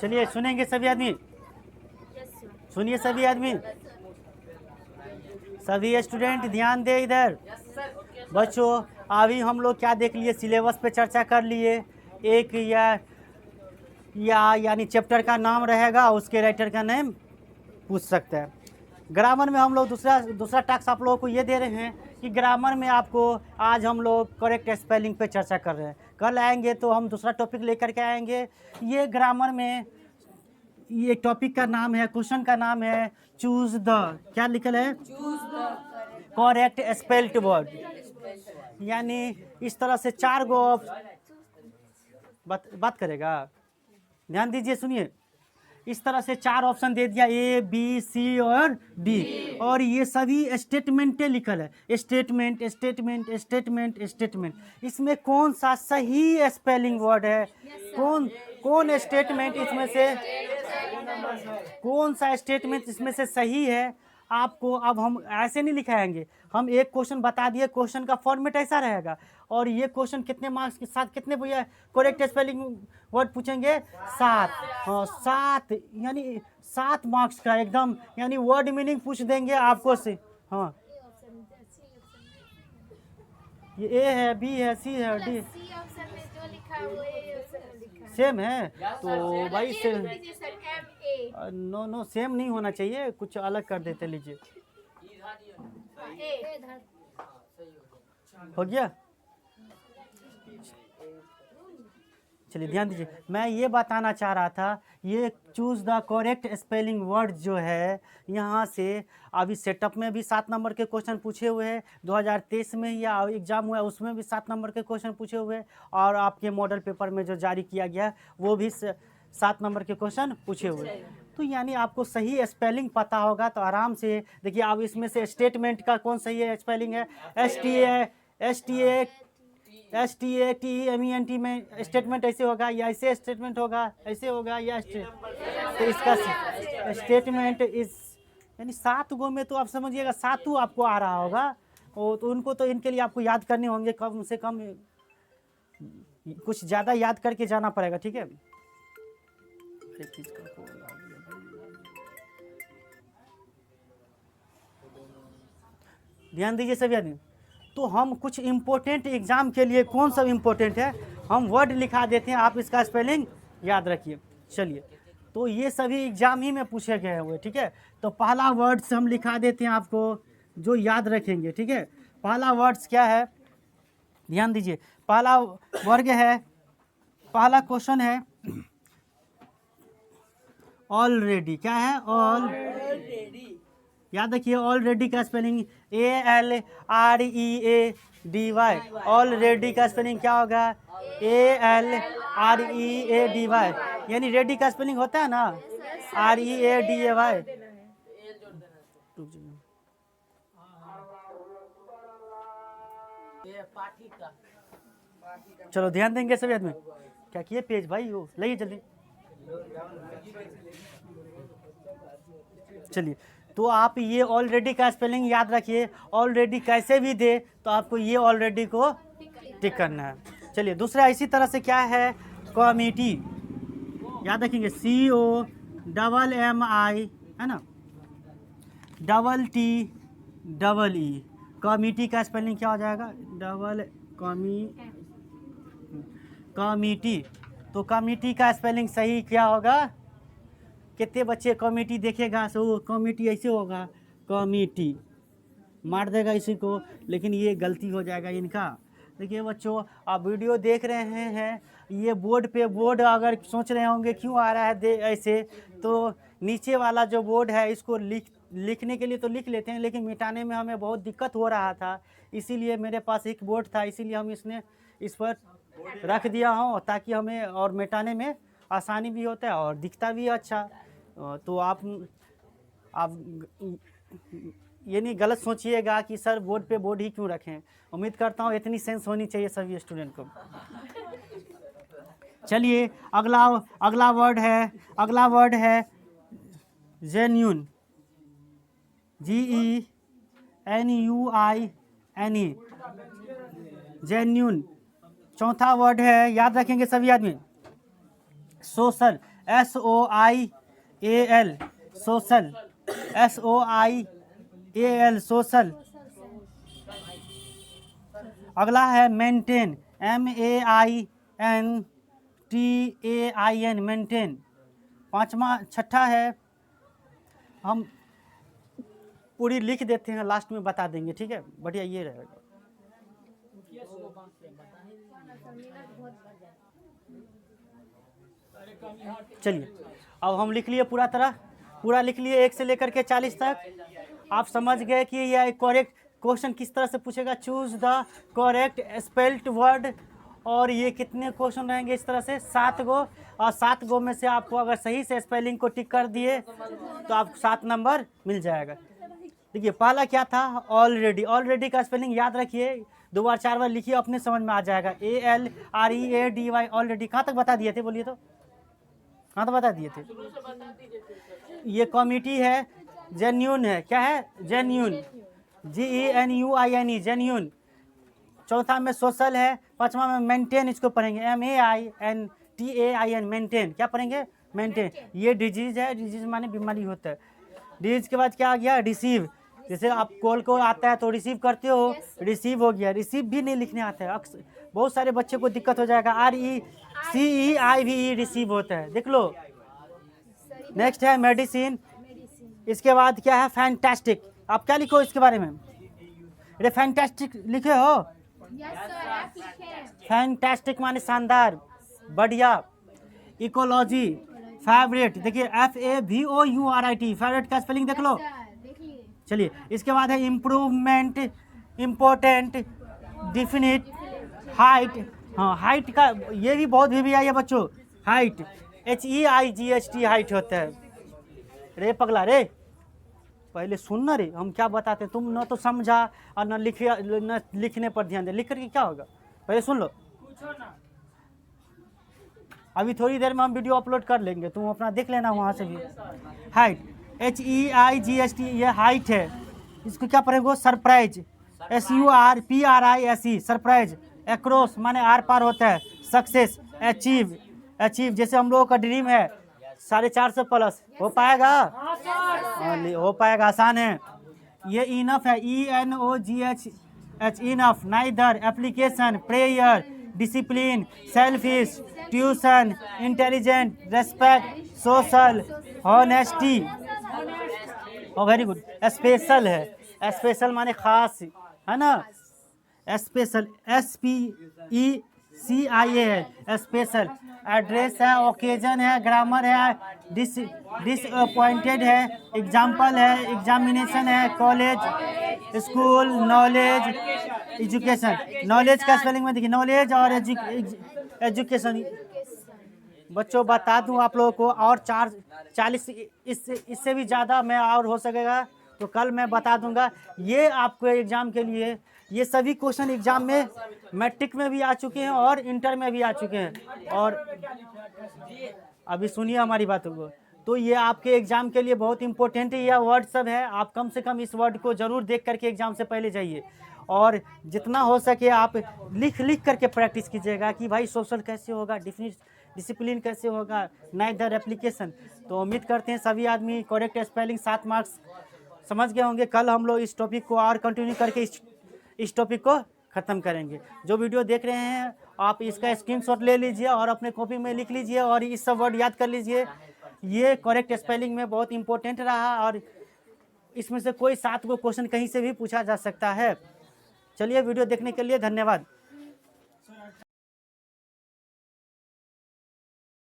चलिए सुनेंगे सभी आदमी, सुनिए सभी आदमी, सभी स्टूडेंट ध्यान दे इधर। बच्चों अभी हम लोग क्या देख लिए, सिलेबस पे चर्चा कर लिए। एक यानी चैप्टर का नाम रहेगा, उसके राइटर का नेम पूछ सकते हैं। ग्रामर में हम लोग दूसरा टास्क आप लोगों को ये दे रहे हैं कि ग्रामर में आपको आज हम लोग करेक्ट स्पेलिंग पे चर्चा कर रहे हैं। कल आएंगे तो हम दूसरा टॉपिक लेकर के आएंगे। ये ग्रामर में ये टॉपिक का नाम है, क्वेश्चन का नाम है चूज द, क्या लिखल है, करेक्ट स्पेल्ड वर्ड। यानी इस तरह से 4 गो बात करेगा, ध्यान दीजिए, सुनिए। इस तरह से 4 ऑप्शन दे दिया, ए बी सी और डी, और ये सभी स्टेटमेंटे लिखल है, स्टेटमेंट स्टेटमेंट स्टेटमेंट स्टेटमेंट। इसमें कौन सा सही स्पेलिंग वर्ड है, कौन स्टेटमेंट इसमें से, कौन सा स्टेटमेंट इसमें से सही है, आपको अब हम ऐसे नहीं लिखाएंगे। हम एक क्वेश्चन बता दिए, क्वेश्चन का फॉर्मेट ऐसा रहेगा, और ये क्वेश्चन कितने मार्क्स के साथ, कितने भैया करेक्ट स्पेलिंग वर्ड पूछेंगे, 7। हाँ 7, यानी 7 मार्क्स का एकदम, यानी वर्ड मीनिंग पूछ देंगे आपको से। हाँ ये ए है, बी है, सी है, डी सेम है, तो भाई से नो सेम नहीं होना चाहिए, कुछ अलग कर देते, लीजिए हो गया। चलिए ध्यान दीजिए, मैं ये बताना चाह रहा था, ये choose the correct spelling word जो है, यहाँ से अभी सेटअप में भी 7 नंबर के क्वेश्चन पूछे हुए हैं, 2023 में ही एग्जाम हुआ उसमें भी 7 नंबर के क्वेश्चन पूछे हुए हैं, और आपके मॉडल पेपर में जो जारी किया गया वो भी 7 नंबर के क्वेश्चन पूछे हुए हैं। तो यानी आपको सही स्पेलिंग पता होगा तो आराम से देखिए। अब इसमें से स्टेटमेंट का कौन सही है स्पेलिंग है, STATMENT में स्टेटमेंट ऐसे होगा, या ऐसे स्टेटमेंट होगा, ऐसे होगा, या तो इसका स्टेटमेंट इस, यानी 7 गो में तो आप समझिएगा 7 आपको आ रहा होगा, तो उनको तो इनके लिए आपको याद करने होंगे, कम से कम कुछ ज़्यादा याद करके जाना पड़ेगा, ठीक है। ध्यान दीजिए सभी आदमी। तो हम कुछ इम्पोर्टेंट एग्जाम के लिए, कौन सा इम्पोर्टेंट है, हम वर्ड लिखा देते हैं, आप इसका स्पेलिंग याद रखिए। चलिए, तो ये सभी एग्जाम ही में पूछे गए हुए, ठीक है। तो पहला वर्ड्स हम लिखा देते हैं आपको, जो याद रखेंगे, ठीक है। पहला वर्ड्स क्या है, ध्यान दीजिए। पहला वर्ग है, पहला क्वेश्चन है ऑलरेडी, क्या है, ऑलरेडी, याद रखिए। ऑलरेडी का स्पेलिंग ALREADY, ऑलरेडी का स्पेलिंग क्या होगा, ALREADY, यानी रेडी का स्पेलिंग होता है ना READY। चलो ध्यान देंगे सभी आदमी। क्या किए पेज भाई, वो लाइए जल्दी। चलिए, तो आप ये ऑलरेडी का स्पेलिंग याद रखिए। ऑलरेडी कैसे भी दे तो आपको ये ऑलरेडी को टिक करना है। चलिए, दूसरा इसी तरह से क्या है, कमिटी, याद रखेंगे, COMMI है ना, TTEE, कमिटी का स्पेलिंग क्या हो जाएगा, कमिटी। तो कमिटी का स्पेलिंग सही क्या होगा, कितने बच्चे कमेटी देखेगा, सो कमेटी ऐसे होगा, कमिटी मार देगा इसी को, लेकिन ये गलती हो जाएगा इनका। देखिए बच्चों, आप वीडियो देख रहे हैं, ये बोर्ड अगर सोच रहे होंगे क्यों आ रहा है ऐसे, तो नीचे वाला जो बोर्ड है इसको लिखने के लिए तो लिख लेते हैं, लेकिन मिटाने में हमें बहुत दिक्कत हो रहा था, इसीलिए मेरे पास एक बोर्ड था, इसीलिए हम इस पर रख दिया हूँ, ताकि हमें और मिटाने में आसानी भी होता है और दिखता भी अच्छा। तो आप ये नहीं गलत सोचिएगा कि सर बोर्ड ही क्यों रखें। उम्मीद करता हूँ इतनी सेंस होनी चाहिए सभी स्टूडेंट को। चलिए, अगला वर्ड है जेन्यून, GENUINE, जेन्यून। चौथा वर्ड है, याद रखेंगे सभी आदमी, social, SOIAL, social, SOIAL, social. अगला है मेंटेन, MAINTAIN, मेंटेन। छठा है, हम पूरी लिख देते हैं, लास्ट में बता देंगे, ठीक है, बढ़िया ये रहेगा। चलिए अब हम लिख लिए पूरा लिख लिए 1 से लेकर के 40 तक। आप समझ गए कि यह करेक्ट क्वेश्चन किस तरह से पूछेगा, choose the correct spelled word. और ये कितने क्वेश्चन रहेंगे इस तरह से, 7 गो, और 7 गो में से आपको अगर सही से स्पेलिंग को टिक कर दिए तो आपको 7 नंबर मिल जाएगा। देखिए पहला क्या था, ऑलरेडी का स्पेलिंग याद रखिए, 2 बार 4 बार लिखिए, अपने समझ में आ जाएगा। ALREADY, already. कहाँ तक बता दिए थे, बोलिए तो, कहाँ तक बता दिए थे? ये कॉमिटी है, जेन्यून है, क्या है, जेन्यून, GENUINE, जेन्यून। चौथा में सोशल है, पांचवा में मेंटेन, इसको पढ़ेंगे MAINTAIN, मेंटेन। क्या पढ़ेंगे, मेंटेन। ये डिजीज है, डिजीज माने बीमारी होता है। डिजीज के बाद क्या आ गया, रिसीव। जैसे आप कॉल को आता है तो रिसीव करते हो, रिसीव हो गया। रिसीव भी नहीं लिखने आता है, बहुत सारे बच्चे को दिक्कत हो जाएगा, RECEIVE, रिसीव होता है, देख लो। नेक्स्ट है मेडिसिन। इसके बाद क्या है, फैंटास्टिक। आप क्या लिखो इसके बारे में, अरे फैंटास्टिक लिखे हो, फैंटास्टिक माने शानदार, बढ़िया। इकोलॉजी, फेवरेट, देखिए FAVOURIT, फेवरेट का स्पेलिंग देख लो। चलिए इसके बाद है इम्प्रूवमेंट, इम्पोर्टेंट, डिफिनिट, हाइट। हाँ हाइट का ये भी बहुत भी आई है बच्चों, हाइट, HEIGHT, हाइट होता है। रे पगला रे, पहले सुनना रे, हम क्या बताते हैं, तुम न तो समझा और न लिखने पर ध्यान दे, लिख करके क्या होगा, पहले सुन लो। अभी थोड़ी देर में हम वीडियो अपलोड कर लेंगे, तुम अपना देख लेना वहाँ से भी। हाइट, HEIGHT, ये हाइट है। इसको क्या पढ़ेंगे, सरप्राइज, SURPRISE, सरप्राइज। एक्रोस माने आर पार होता है। सक्सेस, अचीव, जैसे हम लोगों का ड्रीम है 450 प्लस, हो पाएगा, हो पाएगा, आसान है। ये इनफ है, ENOGH, enough. Neither, application, prayer, discipline, selfish, tuition, intelligent, respect, social, honesty, और वेरी गुड। स्पेशल है, स्पेशल माने खास, है ना, स्पेशल, SPECIA है, स्पेशल। एड्रेस है, ओकेजन है, ग्रामर है, डिसअपॉइंटेड है, एग्जाम्पल है, एग्जामिनेशन है, college, school, knowledge, education. Knowledge का स्पेलिंग में देखिए, नॉलेज और एजुकेशन। बच्चों बता दूं आप लोगों को, और 40 इससे भी ज़्यादा मैं और हो सकेगा तो कल मैं बता दूंगा। ये आपको एग्ज़ाम के लिए, ये सभी क्वेश्चन एग्ज़ाम में मैट्रिक में भी आ चुके हैं और इंटर में भी आ चुके हैं। और अभी सुनिए हमारी बातों को, तो ये आपके एग्ज़ाम के लिए बहुत इंपॉर्टेंट है। यह वर्ड सब है, आप कम से कम इस वर्ड को ज़रूर देख करके एग्ज़ाम से पहले जाइए, और जितना हो सके आप लिख करके प्रैक्टिस कीजिएगा कि भाई सोशल कैसे होगा, डिसिप्लिन कैसे होगा, नाइदर, एप्लीकेशन। तो उम्मीद करते हैं सभी आदमी करेक्ट स्पेलिंग 7 मार्क्स समझ गए होंगे। कल हम लोग इस टॉपिक को और कंटिन्यू करके इस टॉपिक को ख़त्म करेंगे। जो वीडियो देख रहे हैं आप इसका स्क्रीनशॉट ले लीजिए और अपने कॉपी में लिख लीजिए और इस सब वर्ड याद कर लीजिए। ये करेक्ट स्पेलिंग में बहुत इंपॉर्टेंट रहा, और इसमें से कोई 7 गो क्वेश्चन कहीं से भी पूछा जा सकता है। चलिए वीडियो देखने के लिए धन्यवाद।